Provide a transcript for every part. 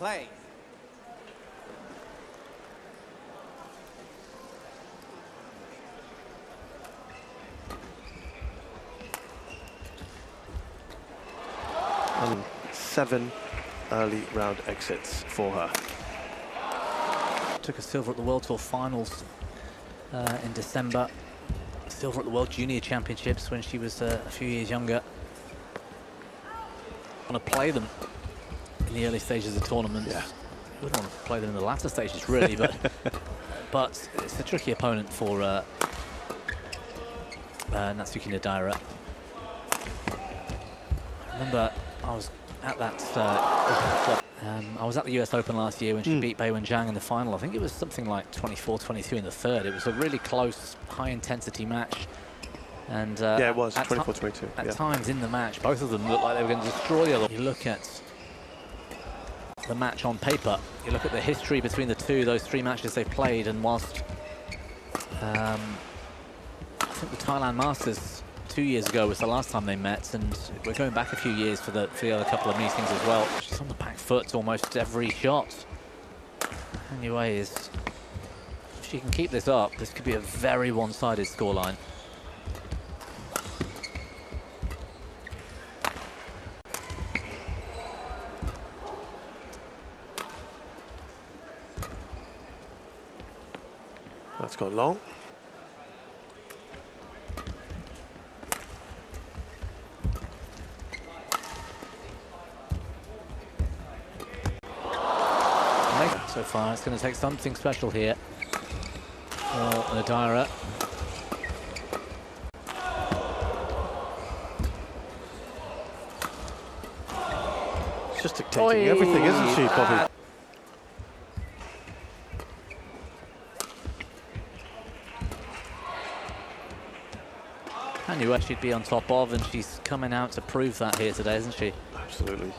Play. And 7 early round exits for her. Took a silver at the World Tour Finals in December. Silver at the World Junior Championships when she was a few years younger. Want to play them in the early stages of the tournament. Yeah. Wouldn't want to play them in the latter stages, really, but but it's a tricky opponent for Natsuki NIDAIRA. I remember I was at that I was at the US Open last year when she beat Bai Wen-Zhang in the final. I think it was something like 24-22 in the third. It was a really close, high-intensity match. And yeah, it was 24-22. At times in the match, both of them looked like they were going to destroy the other. You look at the match on paper, you look at the history between the two, those 3 matches they've played, and whilst I think the Thailand Masters 2 years ago was the last time they met, and we're going back a few years for the other couple of meetings as well. She's on the back foot almost every shot. Anyway, if she can keep this up, this could be a very one-sided scoreline. That's gone long. So far, it's going to take something special here for NIDAIRA. She's just dictating everything, isn't she, Bobby? I knew where she'd be on top of, and she's coming out to prove that here today, isn't she? Absolutely.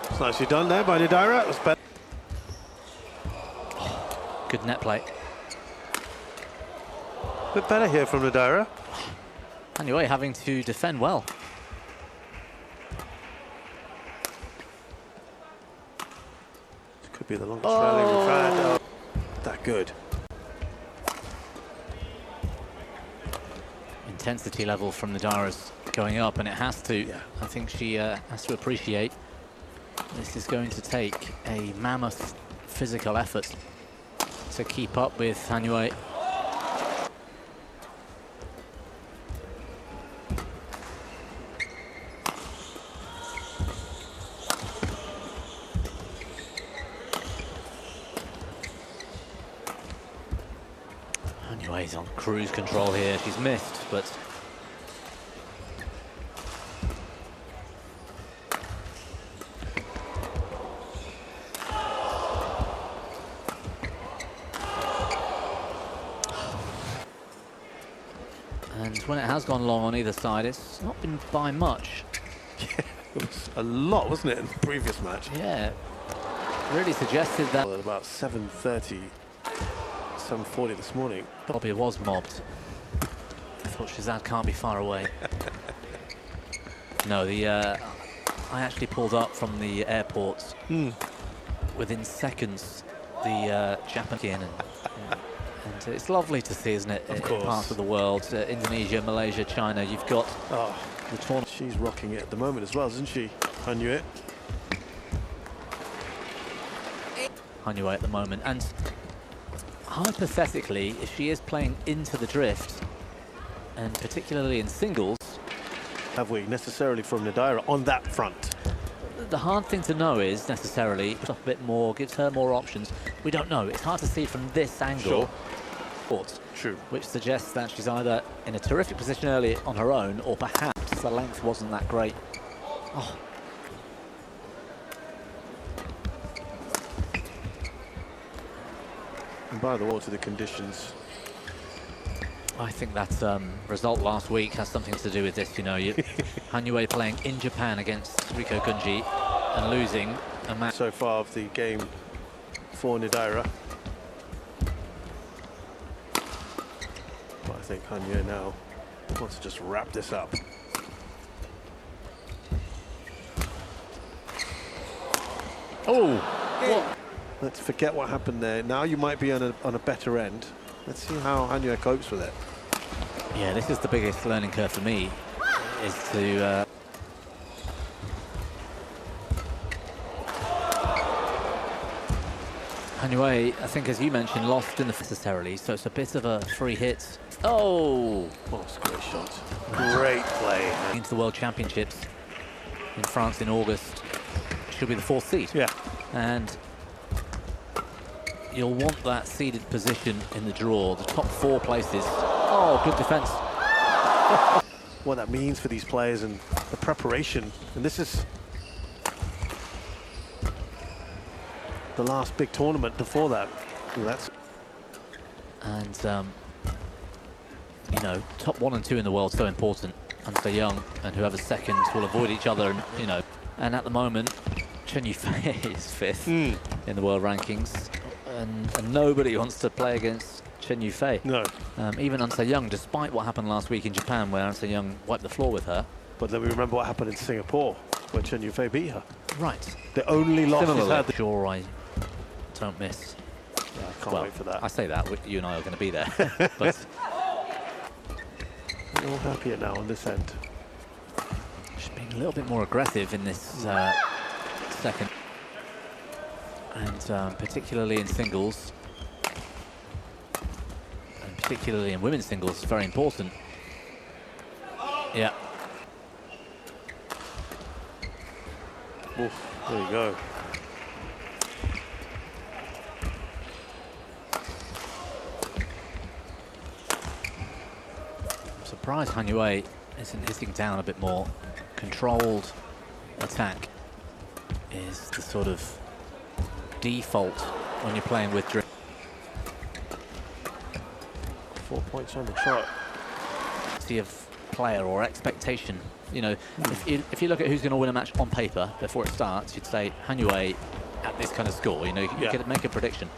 It's nicely done there by NIDAIRA. It was better. Good net play. A bit better here from NIDAIRA. Anyway, having to defend well. This could be the longest rally we've had. Oh, that good. Intensity level from NIDAIRA's going up, and it has to. Yeah. I think she has to appreciate this is going to take a mammoth physical effort to keep up with Hanwei. Hanwei's on cruise control here. She's missed, but and when it has gone long on either side, it's not been by much. Yeah, it was a lot, wasn't it, in the previous match? Yeah, really suggested that. Well, at about 7:30, 7:40 this morning. Bobby was mobbed. I thought Shazad can't be far away. No, I actually pulled up from the airport within seconds. The Japan and it's lovely to see, isn't it? Of in course. parts of the world, Indonesia, Malaysia, China. You've got the tournament. She's rocking it at the moment as well, isn't she? Hanwei. Hanwei at the moment, and hypothetically, if she is playing into the drift, and particularly in singles, Have we necessarily from NIDAIRA on that front? the hard thing to know is necessarily put up a bit more, gives her more options. We don't know. It's hard to see from this angle. Sure. True. Which suggests that she's either in a terrific position early on her own, or perhaps the length wasn't that great. Oh. And by the water, the conditions. I think that result last week has something to do with this. You know, Hanue playing in Japan against Riko Gunji and losing a match So far of the game for NIDAIRA. But I think Hanue now wants to just wrap this up. Oh, What? Let's forget what happened there. Now you might be on a better end. Let's see how Hanue copes with it. yeah, this is the biggest learning curve for me, is to Hanue, I think, as you mentioned, lost in the necessarily, so it's a bit of a free hit. Oh, Oh, it's a great shot. Great play. into the World Championships in France in August. Should be the 4th seed. Yeah. And you'll want that seeded position in the draw, the top 4 places. Oh, good defense. What that means for these players and the preparation. And this is the last big tournament before that. Well, that's And, you know, top 1 and 2 in the world so important. And so Young and whoever's second will avoid each other, and, you know. And at the moment, Chen Yufei is 5th in the world rankings. And nobody wants to play against Chen Yufei. no. Even An Se-young, despite what happened last week in Japan, where An Se-young wiped the floor with her. But then we remember what happened in Singapore, where Chen Yufei beat her. Right. The only loss she's Similarly, had. sure I don't miss. Yeah, I can't Well, wait for that. I say that, you and I are going to be there. But We're all happier now on this end. she's been a little bit more aggressive in this second. And particularly in singles. And particularly in women's singles, it's very important. Yeah. Oof, there you go. I'm surprised Hanue isn't hitting down a bit more. Controlled attack is the sort of default when you're playing with drift. 4 points on the trot. Of player or expectation, you know, if you look at who's going to win a match on paper before it starts, you'd say Hanue at this kind of score. You know, you could make a prediction.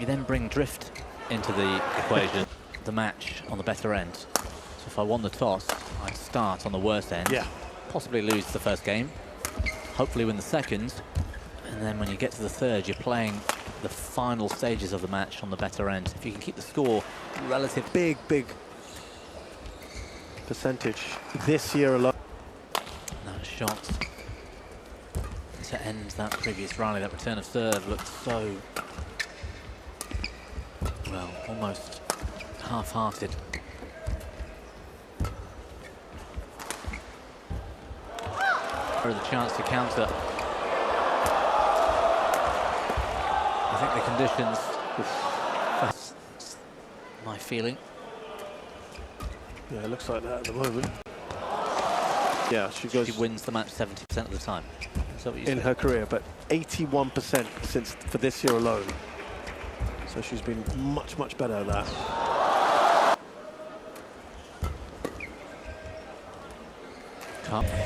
You then bring drift into the equation, the match on the better end. So if I won the toss, I'd start on the worst end, possibly lose the first game, hopefully win the second, and then when you get to the third, you're playing the final stages of the match on the better end. If you can keep the score relative. Big percentage this year alone. That shot to end that previous rally, that return of serve looked so, well, almost half-hearted. For the chance to counter. I think the conditions, that's my feeling. Yeah, it looks like that at the moment. Yeah, she wins the match 70% of the time. Is that what you in said? her career, but 81% since for this year alone. So she's been much better at that.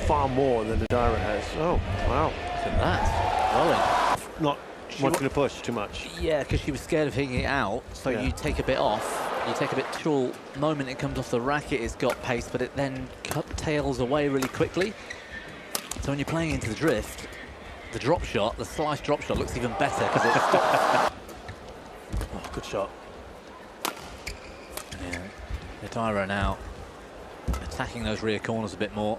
Far more than NIDAIRA has. Oh, wow. Look at that. Rolling. Not wanting to push too much. Yeah, because she was scared of hitting it out, so you take a bit off. You take a bit short. Moment it comes off the racket, it's got pace, but it then tails away really quickly. So when you're playing into the drift, the drop shot, the slice drop shot looks even better because it stops. Oh, good shot. Yeah, NIDAIRA now attacking those rear corners a bit more.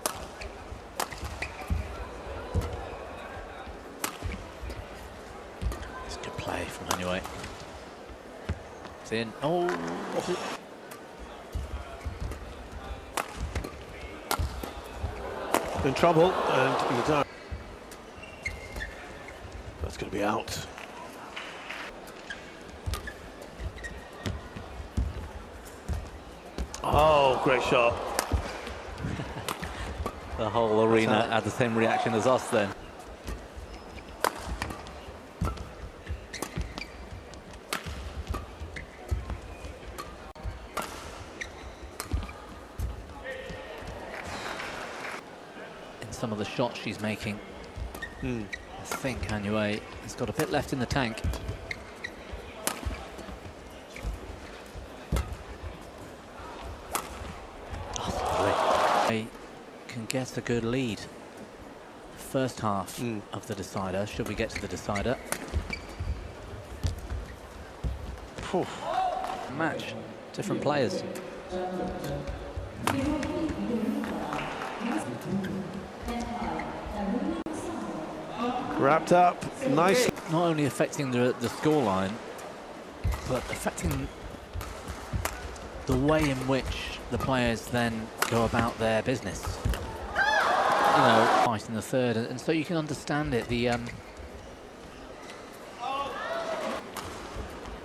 It's good play from Hanue. It's in. Oh. In trouble, and NIDAIRA. That's going to be out. Oh, great shot. The whole arena had the same reaction as us then. some of the shots she's making. I think Hanue has got a bit left in the tank. They can get a good lead. First half of the decider. Should we get to the decider? Match, different players. Wrapped up, nice. Not only affecting the scoreline, but affecting the way in which the players then go about their business. You know, fight in the third, and so you can understand it.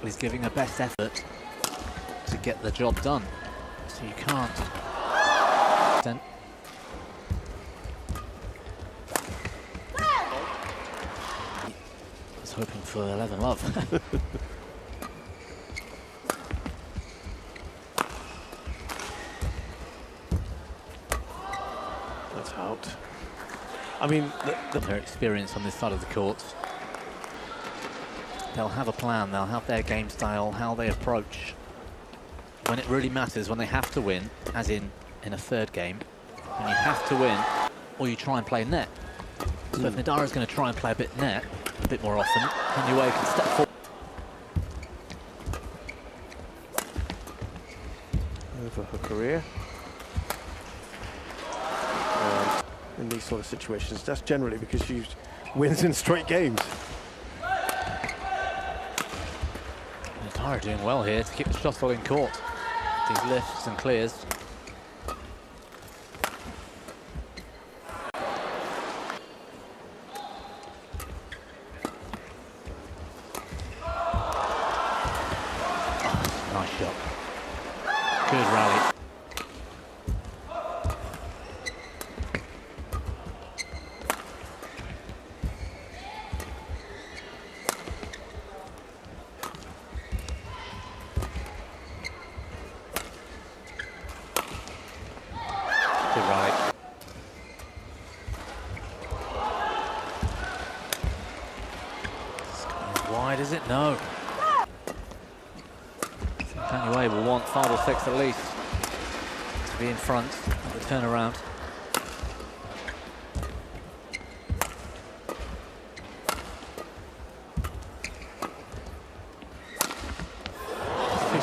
He's giving a best effort to get the job done, so you can't. I was hoping for 11 love. That's out. I mean, their experience on this side of the court. They'll have a plan, they'll have their game style, how they approach. When it really matters, when they have to win, as in a third game, when you have to win, or you try and play net. So if NIDAIRA's going to try and play a bit net, a bit more often, Hanue can step forward. Over her career. In these sort of situations, that's generally because she wins in straight games. NIDAIRA doing well here to keep the shuttle in court. These lifts and clears. Oh, nice shot. Good rally. Good rally. It's going wide, is it? No. Hanue will want 5 or 6 at least to be in front at the turnaround.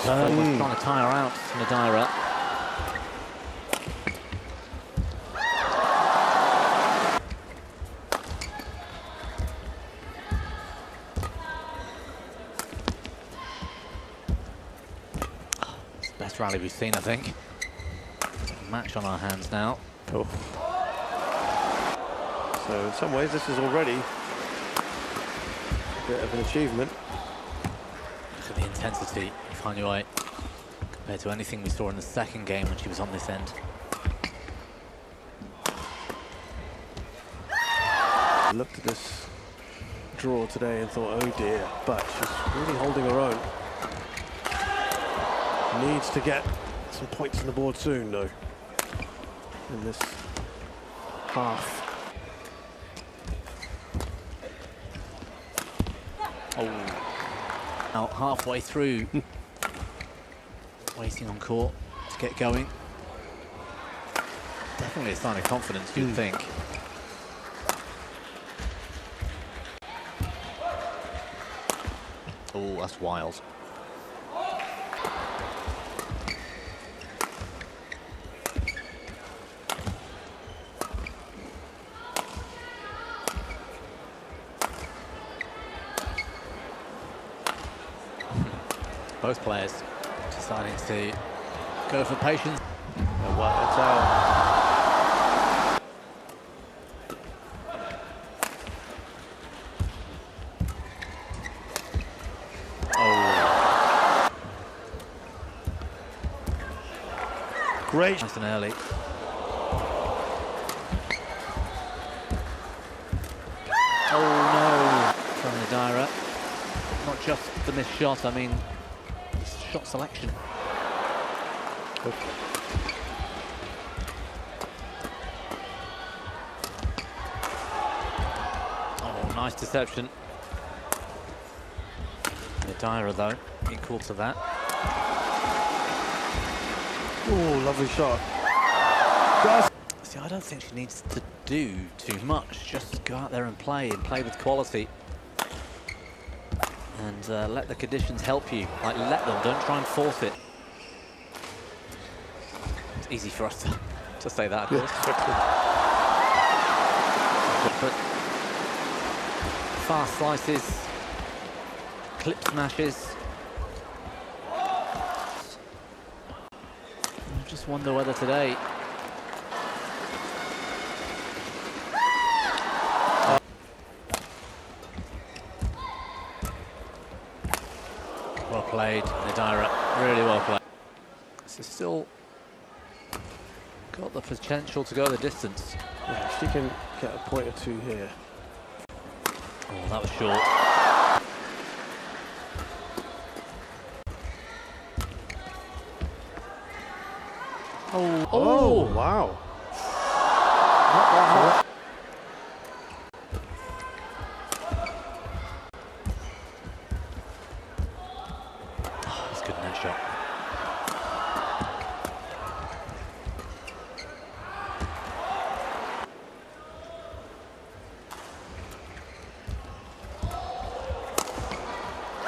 Trying to tire out NIDAIRA. Best rally we've seen, I think. Match on our hands now. Oh. So in some ways, this is already a bit of an achievement. Look at the intensity of Hanue compared to anything we saw in the second game when she was on this end. I looked at this draw today and thought, oh dear, but she's really holding her own. Needs to get some points on the board soon, though, in this half. Oh, now halfway through, waiting on court to get going. Definitely a sign of confidence, you'd think. Oh, that's wild. Both players deciding to go for patience. Well, that's out. Oh. Great. Nice and early. Oh no, from NIDAIRA. Not just the missed shot, I mean, shot selection. Nice deception. NIDAIRA though, equal to that. Oh, lovely shot. See, I don't think she needs to do too much. Just go out there and play with quality. And let the conditions help you. Like, let them, don't try and force it. It's easy for us to say that, of course. But fast slices, clip smashes. I just wonder whether today well played, NIDAIRA, really well played. This has still got the potential to go the distance. Yeah, she can get a point or two here. Oh, that was short. Oh, wow. That's good net shot.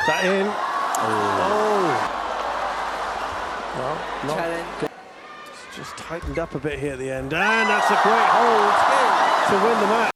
Is that in? Oh. Well, not Challenge. just tightened up a bit here at the end. And that's a great hold to win the match.